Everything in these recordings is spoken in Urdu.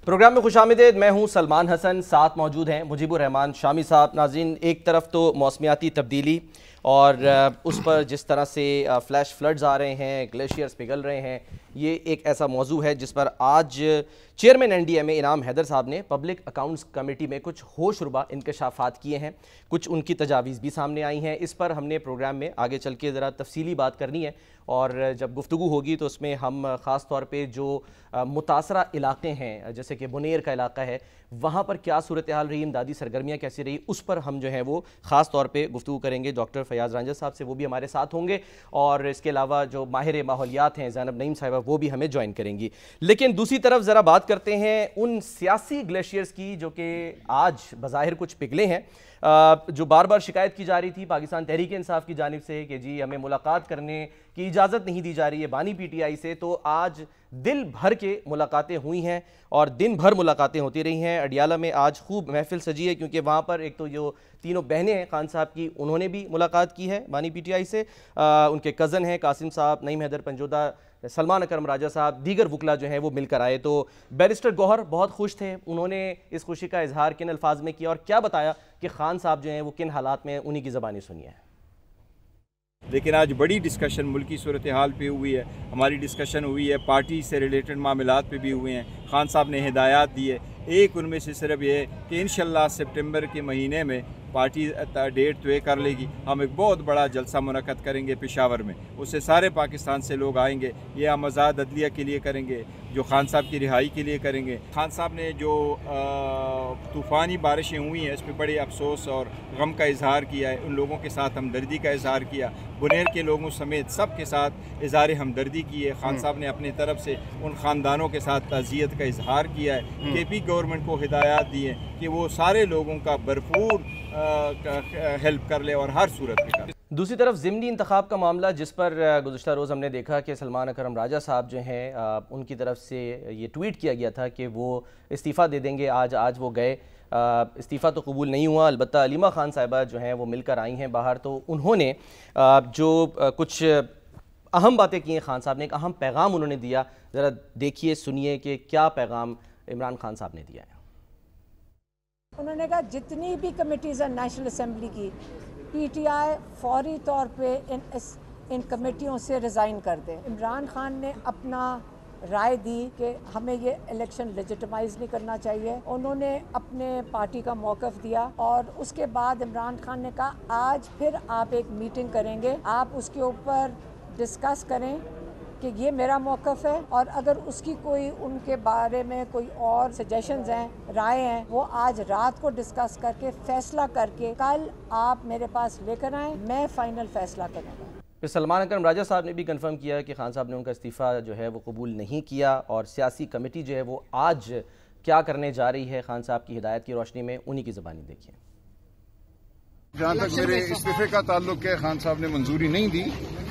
پروگرام میں خوش آمدید. میں ہوں سلمان حسن. ساتھ موجود ہیں مجیب الرحمان شامی صاحب. ناظرین، ایک طرف تو موسمیاتی تبدیلی اور اس پر جس طرح سے فلیش فلڈز آ رہے ہیں، گلیشیئرز پگھل رہے ہیں، یہ ایک ایسا موضوع ہے جس پر آج چیئرمین این ڈی ایم اے انعام حیدر صاحب نے پبلک اکاؤنٹس کمیٹی میں کچھ ہوش ربا انکشافات کیے ہیں. کچھ ان کی تجاویز بھی سامنے آئی ہیں. اس پر ہم نے پروگرام میں آگے چل کے ذرا تفصیلی بات کرنی ہے، اور جب گفتگو ہوگی تو اس میں ہم خاص طور پہ جو متاثرہ علاقے ہیں جیسے کہ بنیر کا علاقہ ہے، وہاں پر کیا صورتحال رہی، امدادی سرگرمیاں کیسی رہی، اس پر ہم جو ہیں وہ خاص طور پہ گفتگو کریں گے. ڈاکٹر فیاض رانجھا صاحب سے وہ بھی ہمارے ساتھ ہوں گے، اور اس کے علاوہ جو ماہر ماحولیات ہیں زینب نعیم صاحبہ وہ بھی ہمیں جوائن کریں گی. لیکن دوسری طرف ذرا بات کرتے ہیں ان سیاسی گلیشیئرز کی جو کہ آج بظاہر کچھ پگھلے ہیں، جو بار بار شکایت کی جا رہی تھی پاکستان تحریک انصاف کی جانب سے کہ جی ہمیں ملاقات کرنے کی اجازت نہیں دی جا رہی ہے بانی پی ٹی آئی سے. تو آج دل بھر کے ملاقاتیں ہوئی ہیں اور دن بھر ملاقاتیں ہوتی رہی ہیں. اڈیالہ میں آج خوب محفل سجی ہے، کیونکہ وہاں پر ایک تو جو تینوں بہنیں ہیں خان صاحب کی، انہوں نے بھی ملاقات کی ہے بانی پی ٹی آئی سے. ان کے کزن ہیں قاسم صاحب، نعیم حیدر پنجودہ، سلمان اکرم راجہ صاحب، دیگر وکلا جو ہیں وہ مل کر آئے. تو بیرسٹر گوہر بہت خوش تھے. انہوں نے اس خوشی کا اظہار کن الفاظ میں کیا اور کیا بتایا کہ خان صاحب جو ہیں وہ کن حالات میں، انہی کی زبانی سنیے. لیکن آج بڑی ڈسکشن ملکی صورتحال پہ ہوئی ہے، ہماری ڈسکشن ہوئی ہے، پارٹی سے ریلیٹڈ معاملات پہ بھی ہوئے ہیں. خان صاحب نے ہدایات دی ہے. ایک ان میں سے صرف یہ ہے کہ انشاءاللہ سپٹمبر کے مہینے میں پارٹی ڈیٹ طے کر لے گی. ہم ایک بہت بڑا جلسہ منعقد کریں گے پشاور میں، اس سے سارے پاکستان سے لوگ آئیں گے. یہ ہم آزاد عدلیہ کے لیے کریں گے، جو خان صاحب کی رہائی کے لیے کریں گے. خان صاحب نے جو طوفانی بارشیں ہوئی ہیں اس پہ بڑے افسوس اور غم کا اظہار کیا ہے. ان لوگوں کے ساتھ ہمدردی کا اظہار کیا، بنیر کے لوگوں سمیت سب کے ساتھ اظہار ہمدردی کی ہے. خان صاحب نے اپنی طرف سے ان خاندانوں کے ساتھ تعزیت کا اظہار کیا ہے. کے پی گورنمنٹ کو ہدایات دی ہیں کہ وہ سارے لوگوں کا بھرپور ہیلپ کر لے اور ہر صورت میں کر. دوسری طرف ضمنی انتخاب کا معاملہ، جس پر گزشتہ روز ہم نے دیکھا کہ سلمان اکرم راجہ صاحب جو ہیں ان کی طرف سے یہ ٹویٹ کیا گیا تھا کہ وہ استعفیٰ دے دیں گے. آج وہ گئے، استعفیٰ تو قبول نہیں ہوا. البتہ علیمہ خان صاحبہ جو ہیں وہ مل کر آئی ہیں باہر. تو انہوں نے جو کچھ اہم باتیں کی ہیں، خان صاحب نے ایک اہم پیغام انہوں نے دیا. ذرا دیکھیے، سنیے کہ کیا پیغام عمران خان صاحب نے دیا ہے. انہوں نے کہا جتنی بھی کمیٹیز ہیں نیشنل اسمبلی کی، پی ٹی آئی فوری طور پہ ان کمیٹیوں سے ریزائن کر دے. عمران خان نے اپنا رائے دی کہ ہمیں یہ الیکشن لیجٹمائز نہیں کرنا چاہیے. انہوں نے اپنے پارٹی کا موقف دیا، اور اس کے بعد عمران خان نے کہا آج پھر آپ ایک میٹنگ کریں گے، آپ اس کے اوپر ڈسکس کریں کہ یہ میرا موقف ہے، اور اگر اس کی کوئی ان کے بارے میں کوئی اور سجیشنز ہیں، رائے ہیں، وہ آج رات کو ڈسکس کر کے فیصلہ کر کے کل آپ میرے پاس لے کر آئیں، میں فائنل فیصلہ کروں گا. پھر سلمان اکرم راجہ صاحب نے بھی کنفرم کیا کہ خان صاحب نے ان کا استعفیٰ جو ہے وہ قبول نہیں کیا، اور سیاسی کمیٹی جو ہے وہ آج کیا کرنے جا رہی ہے خان صاحب کی ہدایت کی روشنی میں، انہی کی زبانی دیکھیں. جہاں تک میرے استعفے کا تعلق ہے، خان صاحب نے منظوری نہیں دی.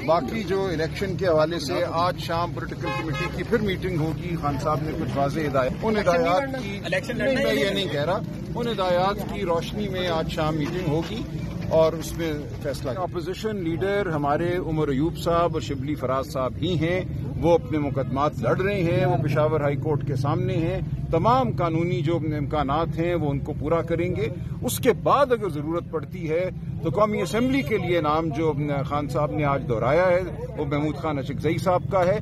باقی جو الیکشن کے حوالے سے آج شام پولیٹیکل کمیٹی کی پھر میٹنگ ہوگی. خان صاحب نے کچھ واضح ہدایات، ان ہدایات کی میں یہ نہیں کہہ رہا، ان ہدایات کی روشنی میں آج شام میٹنگ ہوگی اور اس میں فیصلہ. اپوزیشن لیڈر ہمارے عمر ایوب صاحب اور شبلی فراز صاحب ہی ہیں. وہ اپنے مقدمات لڑ رہے ہیں، وہ پشاور ہائی کورٹ کے سامنے ہیں. تمام قانونی جو امکانات ہیں وہ ان کو پورا کریں گے. اس کے بعد اگر ضرورت پڑتی ہے تو قومی اسمبلی کے لیے نام جو خان صاحب نے آج دہرایا ہے وہ محمود خان اشکزئی صاحب کا ہے.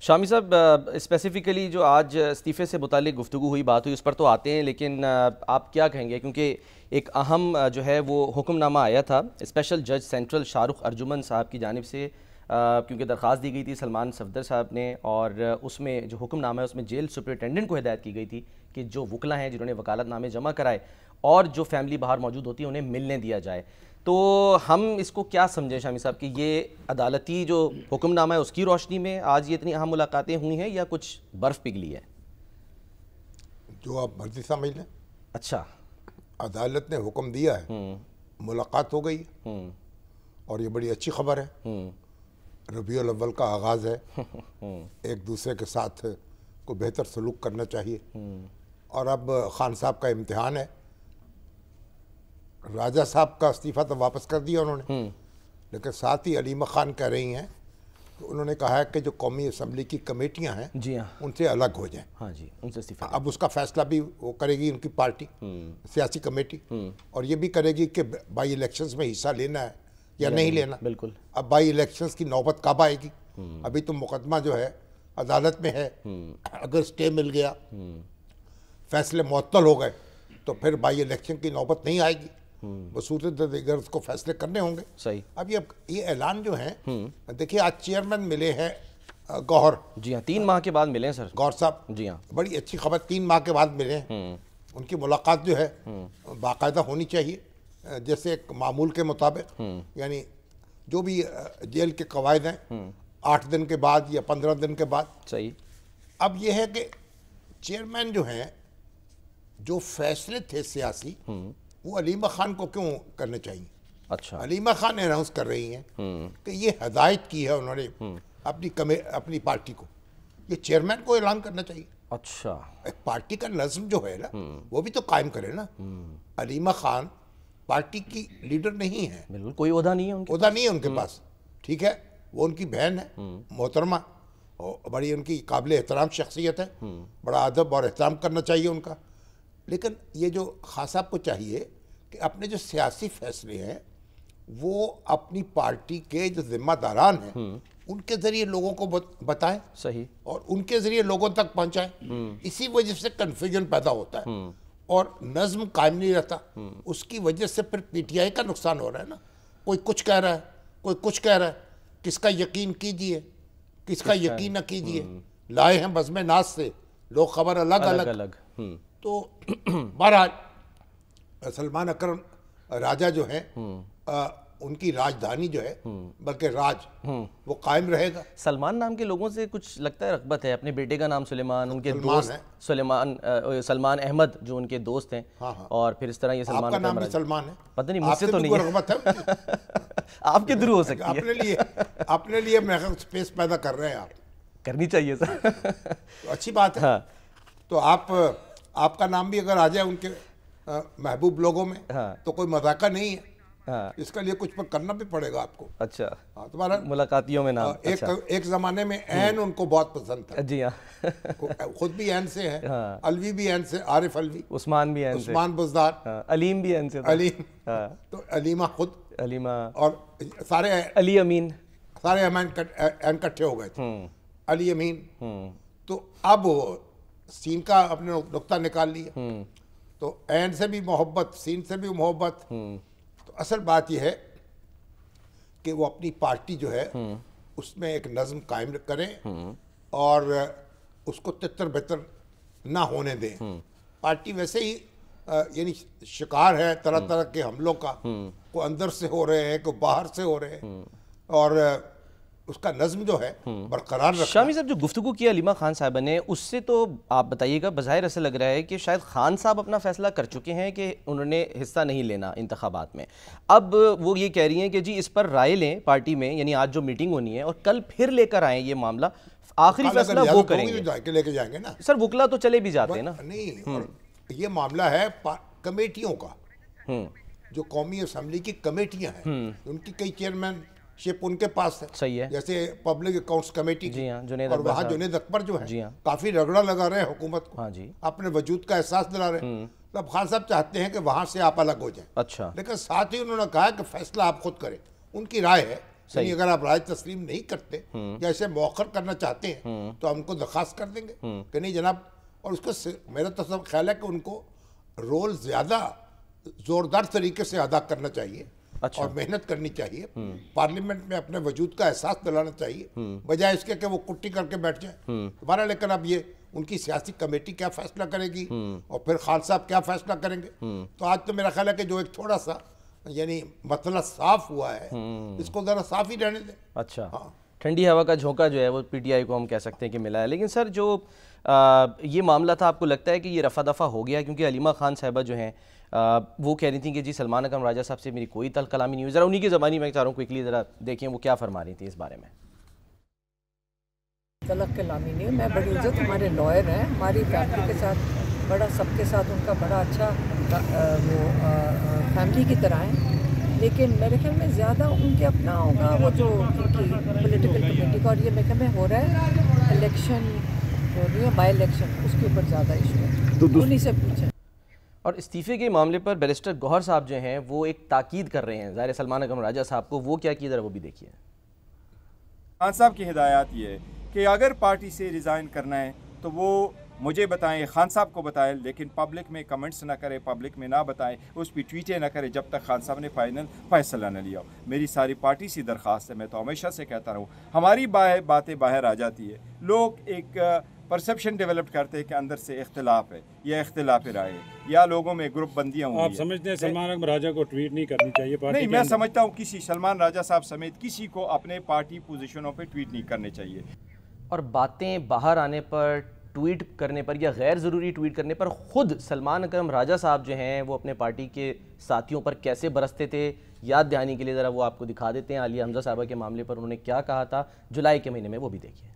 شامی صاحب، اسپیسیفکلی جو آج استعفے سے متعلق گفتگو ہوئی، بات ہوئی، اس پر تو آتے ہیں، لیکن آپ کیا کہیں گے؟ کیونکہ ایک اہم جو ہے وہ حکم نامہ آیا تھا اسپیشل جج سینٹرل شاہ رخ ارجمن صاحب کی جانب سے، کیونکہ درخواست دی گئی تھی سلمان صفدر صاحب نے، اور اس میں جو حکم نامہ ہے اس میں جیل سپرنٹینڈنٹ کو ہدایت کی گئی تھی کہ جو وکلا ہیں جنہوں نے وکالت نامے جمع کرائے اور جو فیملی باہر موجود ہوتی ہے انہیں ملنے دیا جائے. تو ہم اس کو کیا سمجھیں شامی صاحب کہ یہ عدالتی جو حکم نامہ ہے اس کی روشنی میں آج یہ اتنی اہم ملاقاتیں ہوئی ہیں، یا کچھ برف پگھلی ہے؟ جو آپ مرضی سمجھ لیں. اچھا، عدالت نے حکم دیا ہے، ملاقات ہو گئی، اور یہ بڑی اچھی خبر ہے. ربیع الاول کا آغاز ہے، ایک دوسرے کے ساتھ کو بہتر سلوک کرنا چاہیے. اور اب خان صاحب کا امتحان ہے. راجہ صاحب کا استعفیٰ تو واپس کر دیا انہوں نے، لیکن ساتھ ہی علیمہ خان کہہ رہی ہیں تو انہوں نے کہا ہے کہ جو قومی اسمبلی کی کمیٹیاں ہیں جی ہاں ان سے الگ ہو جائیں. ہاں جی، ان سے استعفا. اب اس کا فیصلہ بھی وہ کرے گی ان کی پارٹی سیاسی کمیٹی، اور یہ بھی کرے گی کہ بائی الیکشنز میں حصہ لینا ہے یا نہیں لینا. بالکل. اب بائی الیکشنز کی نوبت کب آئے گی؟ ابھی تو مقدمہ جو ہے عدالت میں ہے، اگر سٹے مل گیا، فیصلے معطل ہو گئے تو پھر بائی الیکشن کی نوبت نہیں آئے گی، بصورت دیگر اس کو فیصلے کرنے ہوں گے. صحیح. اب یہ اعلان جو ہیں، دیکھیے آج چیئرمین ملے ہیں گوہر. جی ہاں، 3 ماہ کے بعد ملے ہیں سر گوہر صاحب. جی ہاں، بڑی اچھی خبر، 3 ماہ کے بعد ملے ہیں. ان کی ملاقات جو ہے باقاعدہ ہونی چاہیے، جیسے ایک معمول کے مطابق، یعنی جو بھی جیل کے قواعد ہیں 8 دن کے بعد یا 15 دن کے بعد. صحیح. اب یہ ہے کہ چیئرمین جو ہیں، جو فیصلے تھے سیاسی، وہ علیمہ خان کو کیوں کرنے چاہیے؟ اچھا. علیمہ خان اناؤنس کر رہی ہیں کہ یہ ہدایت کی ہے انہوں نے اپنی پارٹی کو، یہ چیئرمین کو اعلان کرنا چاہیے. اچھا. ایک پارٹی کا نظم جو ہے نا وہ بھی تو قائم کرے نا. علیمہ خان پارٹی کی لیڈر نہیں ہے، بالکل کوئی عہدہ نہیں ہے ان کے. عہدہ نہیں ہے ان کے پاس، ٹھیک ہے، وہ ان کی بہن ہے محترمہ، اور بڑی ان کی قابل احترام شخصیت ہے، بڑا ادب اور احترام کرنا چاہیے ان کا. لیکن یہ جو خان صاحب کو چاہیے کہ اپنے جو سیاسی فیصلے ہیں وہ اپنی پارٹی کے جو ذمہ داران ہیں ان کے ذریعے لوگوں کو بتائیں. صحیح. اور ان کے ذریعے لوگوں تک پہنچائیں. اسی وجہ سے کنفیوژن پیدا ہوتا ہے اور نظم قائم نہیں رہتا. اس کی وجہ سے پھر پی ٹی آئی کا نقصان ہو رہا ہے نا. کوئی کچھ کہہ رہا ہے، کوئی کچھ کہہ رہا ہے. کس کا یقین کیجئے، کس کا یقین نہ کیجئے. لائے ہیں بزم ناز سے لوگ خبر الگ الگ. تو بہرحال سلمان اکرم راجہ جو ہیں ان کی راجدھانی جو ہے، بلکہ راج وہ قائم رہے گا. سلمان نام کے لوگوں سے کچھ لگتا ہے رغبت ہے. اپنے بیٹے کا نام سلیمان، ان کے دوست سلمان احمد جو ان کے دوست ہیں، اور پھر اس طرح یہ سلمان. آپ کا نام بھی سلمان ہے، پتہ نہیں، مجھ سے تو نہیں ہے. رغبت ہے آپ کے تھرو ہو سکتی ہے. اپنے لیے محفوظ اسپیس پیدا کر رہے ہیں آپ. کرنی چاہیے سر. اچھی بات ہے. تو آپ کا نام بھی اگر آ جائے ان کے محبوب لوگوں میں تو کوئی مذاقہ نہیں ہے. اس کا لیے کچھ پر کرنا بھی پڑے گا آپ کو. اچھا. تمہارا ملاقاتیوں میں نام. ایک زمانے میں عین ان کو بہت پسند تھا. جی ہاں. خود بھی عین سے ہے، الوی بھی عین سے، عارف الوی، عثمان بھی عین سے، عثمان بزدار، علیم بھی عین سے، علیم. تو علیمہ خود، علیمہ، اور سارے علی امین، سارے عین کٹھے ہو گئے تھے. علی امین. تو اب سین کا اپنے نقطہ نکال لیا. تو عین سے بھی محبت، سین سے بھی محبت. تو اصل بات یہ ہے کہ وہ اپنی پارٹی جو ہے اس میں ایک نظم قائم کریں اور اس کو تتر بتر نہ ہونے دیں. پارٹی ویسے ہی یعنی شکار ہے طرح طرح کے حملوں کا، کوئی اندر سے ہو رہے ہیں، کوئی باہر سے ہو رہے ہیں، اور اس کا نظم جو ہے برقرار رکھنا. شامی صاحب جو گفتگو کی علیمہ خان صاحبہ نے، اس سے تو آپ بتائیے گا، بظاہر ایسا لگ رہا ہے کہ شاید خان صاحب اپنا فیصلہ کر چکے ہیں کہ انہوں نے حصہ نہیں لینا انتخابات میں. اب وہ یہ کہہ رہی ہیں کہ جی اس پر رائے لیں پارٹی میں، یعنی آج جو میٹنگ ہونی ہے، اور کل پھر لے کر آئیں یہ معاملہ، آخری فیصلہ وہ کریں گے. لے کے جائیں گے نا سر، وکلا تو چلے بھی جاتے ہیں نا. نہیں، یہ معاملہ ہے کمیٹیوں کا. جو قومی اسمبلی کی کمیٹیاں ہیں ان کی کئی چیئرمین شپ ان کے پاس ہے. صحیح ہے. جیسے پبلک اکاؤنٹس کمیٹی جی ہاں، اور وہاں جنید اکبر جو جی ہے ہاں کافی رگڑا لگا رہے ہیں حکومت کو، ہاں جی، اپنے وجود کا احساس دلا رہے ہیں. اب خان صاحب چاہتے ہیں کہ وہاں سے آپ الگ ہو جائیں. اچھا. لیکن ساتھ ہی انہوں نے کہا کہ فیصلہ آپ خود کریں. ان کی رائے ہے، یعنی اگر آپ رائے تسلیم نہیں کرتے یا اسے مؤخر کرنا چاہتے ہیں تو ہم کو درخواست کر دیں گے کہ نہیں جناب. اور اس کو میرا تو خیال ہے کہ ان کو رول زیادہ زوردار طریقے سے ادا کرنا چاہیے اور محنت کرنی چاہیے. پارلیمنٹ میں اپنے وجود کا احساس دلانا چاہیے، بجائے اس کے کہ وہ کٹی کر کے بیٹھ جائیں. ہمارا لیکن اب یہ ان کی سیاسی کمیٹی کیا فیصلہ کرے گی اور پھر خان صاحب کیا فیصلہ کریں گے. تو آج تو میرا خیال ہے کہ جو ایک تھوڑا سا یعنی مسئلہ صاف ہوا ہے اس کو ذرا صاف ہی رہنے دیں. اچھا. ٹھنڈی ہوا کا جھونکا جو ہے وہ پی ٹی آئی کو ہم کہہ سکتے ہیں کہ ملا ہے. لیکن سر جو یہ معاملہ تھا، آپ کو لگتا ہے کہ یہ رفع دفع ہو گیا؟ کیونکہ علیمہ خان صاحبہ جو ہیں وہ کہہ رہی تھیں کہ جی سلمان اکرم راجہ صاحب سے میری کوئی تل کلامی نہیں ہوئی. ذرا انہی کی زبانی میں چاہ رہا ہوں کوئکلی ذرا دیکھیں وہ کیا فرما رہی تھیں اس بارے میں. تلق کلامی نہیں، میں بڑی عزت، ہمارے لائر ہیں، ہماری فیملی کے ساتھ بڑا، سب کے ساتھ ان کا بڑا اچھا وہ فیملی کی طرح ہیں. لیکن میرے خیال میں زیادہ ان کے اپنا ہوگا وہ جو ان کی پولیٹیکل کمیٹی کا، اور یہ میرے خیال میں ہو رہا ہے الیکشن ہو رہی ہے، بائی الیکشن، اس کے اوپر زیادہ ایشو ہے، انہی سے پوچھیں۔ اور استعفے کے معاملے پر بیرسٹر گوہر صاحب جو ہیں وہ ایک تاکید کر رہے ہیں ظاہر سلمان اکرم راجہ صاحب کو، وہ کیا کیا ذرا وہ بھی دیکھیے۔ خان صاحب کی ہدایات یہ ہے کہ اگر پارٹی سے ریزائن کرنا ہے تو وہ مجھے بتائیں، خان صاحب کو بتائیں، لیکن پبلک میں کمنٹس نہ کرے، پبلک میں نہ بتائیں، اس پہ ٹویٹیں نہ کرے جب تک خان صاحب نے فائنل فیصلہ نہ لیا ہو۔ میری ساری پارٹی سے درخواست ہے، میں تو ہمیشہ سے کہتا رہوں، ہماری باتیں باہر آ جاتی ہے، لوگ ایک پرسیپشن ڈیولپ کرتے ہیں کہ اندر سے اختلاف ہے یا اختلاف رائے ہے یا لوگوں میں گروپ بندیاں ہوئی ہیں۔ آپ سمجھتے ہیں سلمان اکرم راجہ کو ٹویٹ نہیں کرنی چاہیے پارٹی؟ نہیں، میں سمجھتا ہوں کسی سلمان راجہ صاحب سمیت کسی کو اپنے پارٹی پوزیشنوں پہ ٹویٹ نہیں کرنے چاہیے۔ اور باتیں باہر آنے پر، ٹویٹ کرنے پر یا غیر ضروری ٹویٹ کرنے پر خود سلمان اکرم راجہ صاحب جو ہیں وہ اپنے پارٹی کے ساتھیوں پر کیسے برستے تھے، یاد دہانی کے لیے ذرا وہ آپ کو دکھا دیتے ہیں۔ عالیہ حمزہ صاحبہ کے معاملے پر انہوں نے کیا کہا تھا جولائی کے مہینے میں، وہ بھی دیکھیے۔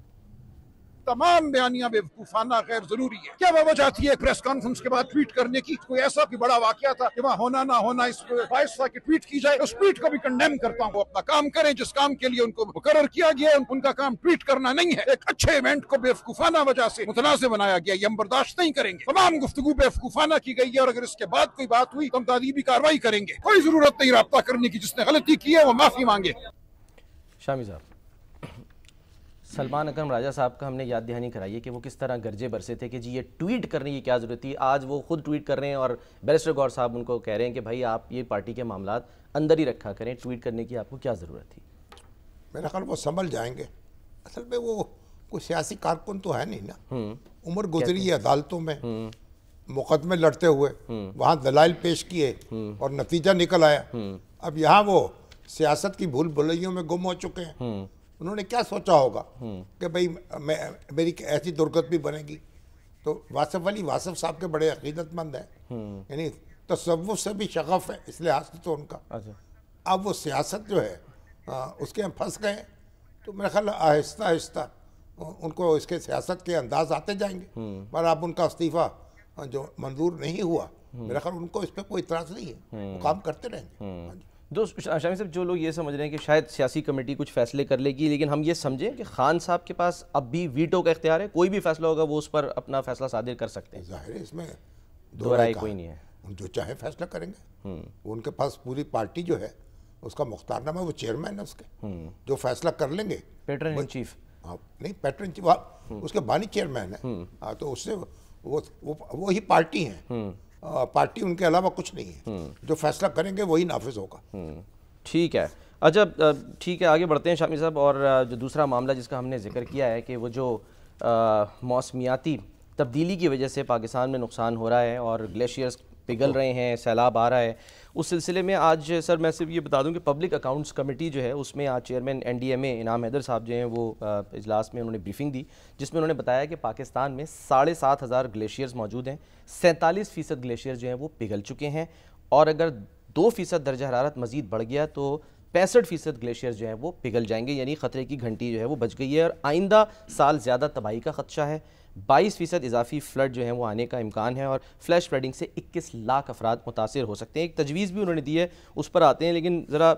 تمام بیانیاں بیوقوفانہ غیر ضروری ہے۔ کیا وجہ تھی ایک پریس کانفرنس کے بعد ٹویٹ کرنے کی؟ کوئی ایسا کوئی بڑا واقعہ تھا کہ وہاں ہونا نہ ہونا اس کو باعث تھا کہ ٹویٹ کی جائے؟ اس ٹویٹ کو بھی کنڈیم کرتا ہوں۔ وہ اپنا کام کریں جس کام کے لیے ان کو مقرر کیا گیا ہے، ان کا کام ٹویٹ کرنا نہیں ہے۔ ایک اچھے ایونٹ کو بیوقوفانہ وجہ سے متنازع بنایا گیا، یہ ہم برداشت نہیں کریں گے۔ تمام گفتگو بیوقوفانہ کی گئی ہے، اور اگر اس کے بعد کوئی بات ہوئی تو ہم تعدیبی کارروائی کریں گے۔ کوئی ضرورت نہیں رابطہ کرنے کی، جس نے غلطی کی ہے وہ معافی مانگے۔ شامی صاحب، سلمان اکرم راجہ صاحب کا ہم نے یاد دہانی کرائی ہے کہ وہ کس طرح گرجے برسے تھے کہ جی یہ ٹویٹ کرنے کی کیا ضرورت تھی۔ آج وہ خود ٹویٹ کر رہے ہیں اور بیرسٹر گوہر صاحب ان کو کہہ رہے ہیں کہ بھائی آپ یہ پارٹی کے معاملات اندر ہی رکھا کریں، ٹویٹ کرنے کی آپ کو کیا ضرورت تھی؟ میرا خیال وہ سنبھل جائیں گے۔ اصل میں وہ کوئی سیاسی کارکن تو ہے نہیں نا، عمر گزری ہے عدالتوں میں، مقدمے لڑتے ہوئے، وہاں دلائل پیش کیے اور نتیجہ نکل آیا۔ اب یہاں وہ سیاست کی بھول بھلائیوں میں گم ہو چکے ہیں۔ انہوں نے کیا سوچا ہوگا کہ بھئی میری ایسی درگت بھی بنے گی؟ تو واصف صاحب کے بڑے عقیدت مند ہیں، یعنی تصوف سے بھی شغف ہے اس لحاظ سے تو ان کا۔ اب وہ سیاست جو ہے اس کے ہم پھنس گئے، تو میرا خیال آہستہ آہستہ ان کو اس کے سیاست کے انداز آتے جائیں گے۔ پر اب ان کا استعفیٰ جو منظور نہیں ہوا، میرا خیال ان کو اس پہ کوئی اعتراض نہیں ہے، وہ کام کرتے رہیں گے۔ دوست شامی صاحب، جو لوگ یہ سمجھ رہے ہیں کہ شاید سیاسی کمیٹی کچھ فیصلے کر لے گی، لیکن ہم یہ سمجھیں کہ خان صاحب کے پاس اب بھی ویٹو کا اختیار ہے، کوئی بھی فیصلہ ہوگا وہ اس پر اپنا فیصلہ صادر کر سکتے ہیں۔ ظاہر ہے اس میں دو رائے کوئی نہیں ہے، جو چاہے فیصلہ کریں گے۔ ان کے پاس پوری پارٹی جو ہے اس کا مختار نامہ، وہ چیئرمین ہے اس کے، جو فیصلہ کر لیں گے۔ پیٹرن ان چیف نہیں، پیٹرن چیف اس کے بانی چیئرمین ہے، تو اس سے وہی پارٹی ہیں، پارٹی ان کے علاوہ کچھ نہیں ہے، جو فیصلہ کریں گے وہی نافذ ہوگا۔ ٹھیک ہے، اچھا ٹھیک ہے، آگے بڑھتے ہیں شامی صاحب۔ اور جو دوسرا معاملہ جس کا ہم نے ذکر کیا ہے کہ وہ جو موسمیاتی تبدیلی کی وجہ سے پاکستان میں نقصان ہو رہا ہے اور گلیشیئرز پگھل رہے ہیں، سیلاب آ رہا ہے، اس سلسلے میں آج سر میں صرف یہ بتا دوں کہ پبلک اکاؤنٹس کمیٹی جو ہے اس میں آج چیئرمین NDMA انعام حیدر صاحب جو ہیں وہ اجلاس میں انہوں نے بریفنگ دی، جس میں انہوں نے بتایا کہ پاکستان میں 7,500 گلیشیئرز موجود ہیں، 47% گلیشیئر جو ہیں وہ پگھل چکے ہیں، اور اگر 2% درجہ حرارت مزید بڑھ گیا تو 65% گلیشیئر جو ہیں وہ پگھل جائیں گے، یعنی خطرے کی گھنٹی جو ہے وہ بج گئی ہے، اور آئندہ سال زیادہ تباہی کا خدشہ ہے۔ 22% اضافی فلڈ جو ہیں وہ آنے کا امکان ہے، اور فلیش فلڈنگ سے 21 لاکھ افراد متاثر ہو سکتے ہیں۔ ایک تجویز بھی انہوں نے دی ہے، اس پر آتے ہیں، لیکن ذرا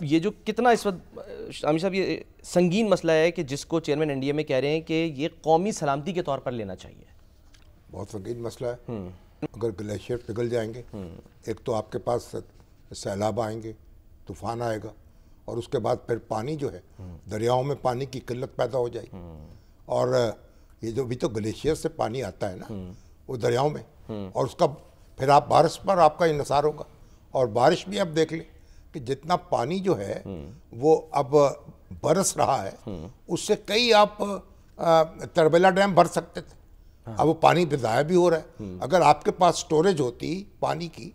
یہ جو کتنا اس وقت شامی صاحب یہ سنگین مسئلہ ہے کہ جس کو چیئرمین NDMA کہہ رہے ہیں کہ یہ قومی سلامتی کے طور پر لینا چاہیے۔ بہت سنگین مسئلہ ہے۔ اگر گلیشیئر پگھل جائیں گے، ایک تو آپ کے پاس سیلاب آئیں گے، طوفان آئے گا، اور اس کے بعد پھر پانی جو ہے دریاؤں میں پانی کی قلت پیدا ہو جائے گی، اور یہ جو بھی تو گلیشیئر سے پانی آتا ہے نا وہ دریاؤں میں، اور اس کا پھر آپ بارش پر آپ کا انحصار ہوگا، اور بارش بھی آپ دیکھ لیں کہ جتنا پانی جو ہے وہ اب برس رہا ہے، اس سے کئی آپ تربیلا ڈیم بھر سکتے تھے، اب وہ پانی ضائع بھی ہو رہا ہے۔ اگر آپ کے پاس سٹوریج ہوتی پانی کی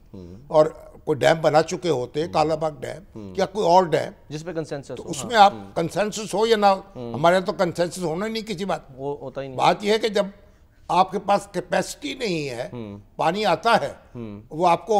اور کوئی ڈیم بنا چکے ہوتے، کالا باغ ڈیم یا کوئی اور ڈیم جس پہ کنسنسس تو اس میں آپ کنسنسس ہو یا نہ ہو، ہمارے تو کنسنسس ہونا نہیں کسی بات، وہ ہوتا ہی نہیں۔ بات یہ ہے کہ جب آپ کے پاس کیپیسٹی نہیں ہے، پانی آتا ہے وہ آپ کو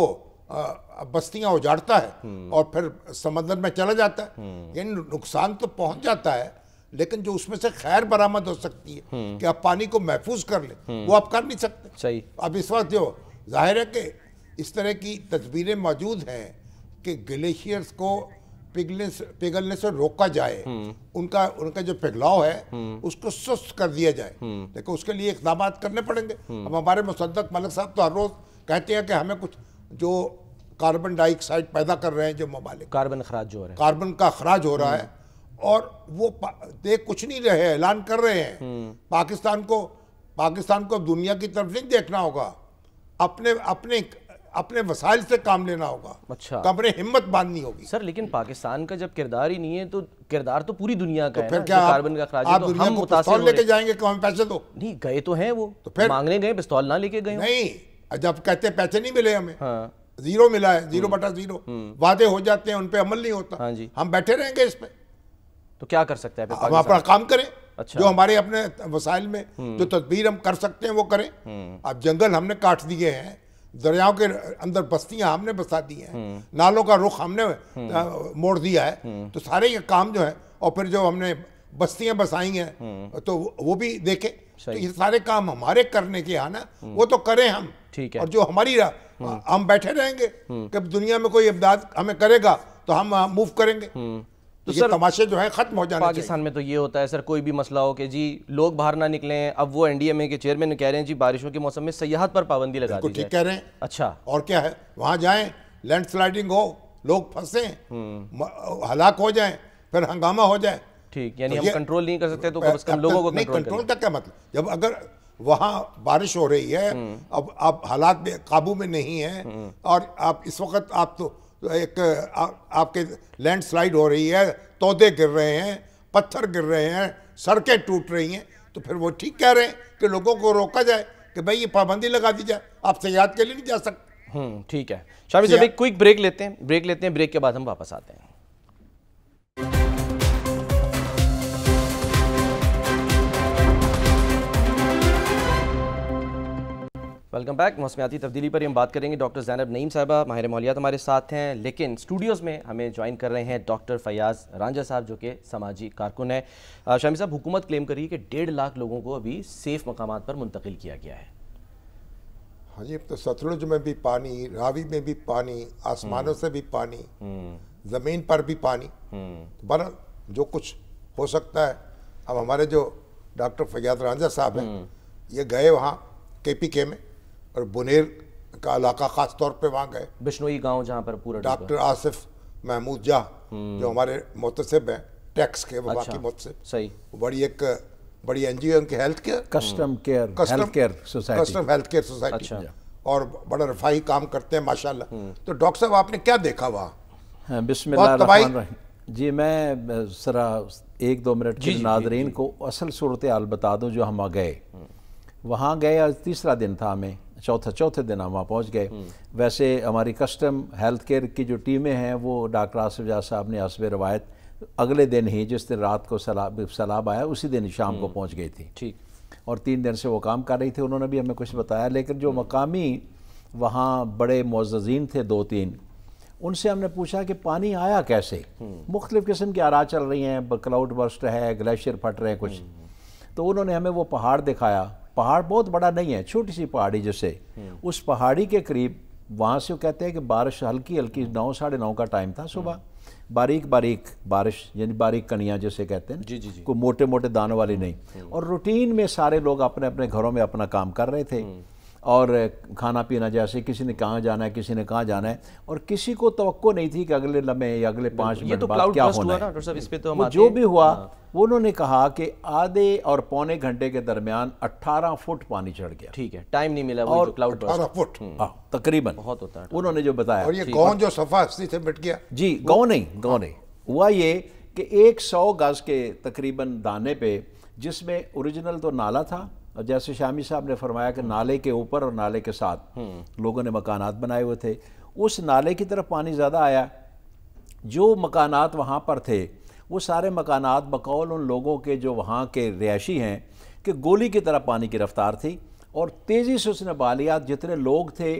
بستیاں اجاڑتا ہے اور پھر سمندر میں چلا جاتا ہے، یعنی نقصان تو پہنچ جاتا ہے، لیکن جو اس میں سے خیر برآمد ہو سکتی ہے کہ آپ پانی کو محفوظ کر لیں، وہ آپ کر نہیں سکتے۔ صحیح۔ اب اس وقت جو ظاہر ہے کہ اس طرح کی تدبیریں موجود ہیں کہ گلیشیئرز کو پگھلنے سے روکا جائے، ان کا جو پگھلاؤ ہے اس کو سست کر دیا جائے، لیکن اس کے لیے اقدامات کرنے پڑیں گے۔ اب ہمارے مصدق ملک صاحب تو ہر روز کہتے ہیں کہ ہمیں کچھ جو کاربن ڈائی آکسائڈ پیدا کر رہے ہیں جو ممالک، کاربن اخراج جو ہو رہا ہے، کاربن کا اخراج ہو رہا ہے، اور وہ دیکھ کچھ نہیں رہے، اعلان کر رہے ہیں۔ پاکستان کو دنیا کی طرف نہیں دیکھنا ہوگا، اپنے وسائل سے کام لینا ہوگا، اچھا، اپنے ہمت باندھنی ہوگی۔ سر لیکن پاکستان کا جب کردار ہی نہیں ہے تو کردار تو پوری دنیا کا ہے پھر نا، کیا کاربن کا اخراج ہے، آپ تو دنیا ہم کو متاثر پستول ہو لے رہے کے ہیں۔ جائیں گے کہ ہمیں پیسے دو؟ نہیں گئے تو ہیں، وہ پھر مانگنے گئے، پستول نہ لے کے گئے۔ نہیں، جب کہتے پیسے نہیں ملے ہمیں، ہاں زیرو ملا ہے، 0/0، وعدے ہو جاتے ہیں ان پہ عمل نہیں ہوتا، ہم بیٹھے رہیں گے اس پہ؟ تو کیا کر سکتا ہے ہم اپنا کام کریں، اچھا، جو ہمارے اپنے وسائل میں جو تدبیر ہم کر سکتے ہیں وہ کریں۔ اب جنگل ہم نے کاٹ دیے ہیں، دریاؤں کے اندر بستیاں ہم نے بسا دی ہیں، نالوں کا رخ ہم نے موڑ دیا ہے، تو سارے یہ کام جو ہے، اور پھر جو ہم نے بستیاں بسائی ہیں تو وہ بھی دیکھیں، تو یہ سارے کام ہمارے کرنے کے ہیں نا، وہ تو کریں ہم، اور جو ہماری ہم بیٹھے رہیں گے کہ دنیا میں کوئی امداد ہمیں کرے گا تو ہم موو کریں گے۔ تو یہ تماشے جو ہیں ختم ہو جانے چاہیے۔ پاکستان میں تو یہ ہوتا ہے سر، کوئی بھی مسئلہ ہو کہ جی لوگ باہر نہ نکلیں، اب وہ NDMA کے چیئرمین کہہ رہے ہیں جی بارشوں کے موسم میں سیاحت پر پابندی لگا دی جائے۔ ٹھیک کہہ رہے ہیں، اچھا، اور کیا ہے، وہاں جائیں، لینڈ سلائڈنگ ہو، لوگ پھنسیں، ہلاک ہو جائیں، پھر ہنگامہ ہو جائے۔ ٹھیک، یعنی ہم کنٹرول نہیں کر سکتے تو کم از کم لوگوں کو کنٹرول کا کیا مطلب؟ جب اگر وہاں بارش ہو رہی ہے، اب حالات قابو میں نہیں ہیں، اور آپ اس وقت آپ تو ایک آپ کے لینڈ سلائیڈ ہو رہی ہے، تودے گر رہے ہیں، پتھر گر رہے ہیں، سڑکیں ٹوٹ رہی ہیں، تو پھر وہ ٹھیک کہہ رہے ہیں کہ لوگوں کو روکا جائے کہ بھائی یہ پابندی لگا دی جائے، آپ سیاحت کے لیے نہیں جا سکتے۔ ٹھیک ہے شامی صاحب، ایک کوئک بریک لیتے ہیں، بریک کے بعد ہم واپس آتے ہیں۔ Welcome back. موسمیاتی تبدیلی پر ہم بات کریں گے، ڈاکٹر زینب نعیم صاحبہ ماہر ماحولیات ہمارے ساتھ ہیں، لیکن اسٹوڈیوز میں ہمیں جوائن کر رہے ہیں ڈاکٹر فیاض رانجھا صاحب جو کہ سماجی کارکن ہیں۔ شامی صاحب، حکومت کلیم کر رہی ہے کہ 1.5 لاکھ لوگوں کو ابھی سیف مقامات پر منتقل کیا گیا ہے۔ ہاں جی، تو ستلج میں بھی پانی، راوی میں بھی پانی، آسمانوں سے بھی پانی، زمین پر بھی پانی، بہرحال جو کچھ ہو سکتا ہے۔ اب ہمارے جو ڈاکٹر فیاض رانجھا صاحب ہیں، یہ گئے وہاں KPK میں، اور بنیر کا علاقہ خاص طور پہ وہاں گئے، بشنوئی گاؤں جہاں پر پورا ڈاکٹر آصف محمود جاہ جو ہمارے محتسب ہیں ٹیکس کے، وبا کی محتسب، صحیح، بڑی NGO ان کی health care, custom health care society, اور بڑا رفاہی کام کرتے ہیں ماشاءاللہ۔ تو ڈاکٹر صاحب آپ نے کیا دیکھا وہاں؟ بسم اللہ الرحمن الرحیم۔ جی میں ذرا 1-2 منٹ کے ناظرین کو اصل صورتحال بتا دوں۔ جو ہم گئے وہاں گئے، آج 3را دن تھا، ہمیں چوتھے دن ہم وہاں پہنچ گئے۔ ویسے ہماری کسٹم ہیلتھ کیئر کی جو ٹیمیں ہیں وہ ڈاکٹر آصف جاہ صاحب نے حسب روایت اگلے دن ہی، جس دن رات کو سیلاب آیا اسی دن شام کو پہنچ گئی تھی، ٹھیک، اور 3 دن سے وہ کام کر رہی تھی۔ انہوں نے بھی ہمیں کچھ بتایا، لیکن جو مقامی وہاں بڑے معززین تھے 2-3، ان سے ہم نے پوچھا کہ پانی آیا کیسے؟ مختلف قسم کی آراء چل رہی ہیں، کلاؤڈ برسٹ ہے، گلیشیئر پھٹ رہے ہیں کچھ، تو انہوں نے ہمیں وہ پہاڑ دکھایا۔ پہاڑ بہت بڑا نہیں ہے، چھوٹی سی پہاڑی جیسے، اس پہاڑی کے قریب وہاں سے وہ کہتے ہیں کہ بارش ہلکی 9-9:30 کا ٹائم تھا صبح، باریک بارش، یعنی باریک کنیاں جیسے کہتے ہیں، کوئی موٹے دانوں والی نہیں، اور روٹین میں سارے لوگ اپنے اپنے گھروں میں اپنا کام کر رہے تھے، اور کھانا پینا جیسے کسی نے کہاں جانا ہے، کسی نے کہاں جانا ہے، اور کسی کو توقع نہیں تھی کہ اگلے لمحے یا اگلے 5 منٹ بعد کیا ہونا ہے۔ وہ جو بھی ہوا، وہ انہوں نے کہا کہ آدھے اور پونے گھنٹے کے درمیان 18 فٹ پانی چڑھ گیا۔ ٹھیک ہے، ٹائم نہیں ملا، وہ کلاؤڈ برسٹ 18 فٹ تقریباً بہت ہوتا ہے انہوں نے جو بتایا۔ اور یہ گاؤں جو صفحہ ہستی سے مٹ گیا، جی گاؤں نہیں، ہوا یہ کہ 100 گز کے تقریباً دانے پہ، جس میں اوریجنل تو نالا تھا، اور جیسے شامی صاحب نے فرمایا کہ نالے کے اوپر اور نالے کے ساتھ لوگوں نے مکانات بنائے ہوئے تھے، اس نالے کی طرف پانی زیادہ آیا۔ جو مکانات وہاں پر تھے وہ سارے مکانات بقول ان لوگوں کے جو وہاں کے رہائشی ہیں کہ گولی کی طرح پانی کی رفتار تھی، اور تیزی سے اس نے بالیا، جتنے لوگ تھے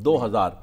2000,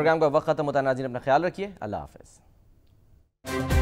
پروگرام کا وقت ختم ہوتا ہے ناظرین، اپنا خیال رکھیے، اللہ حافظ۔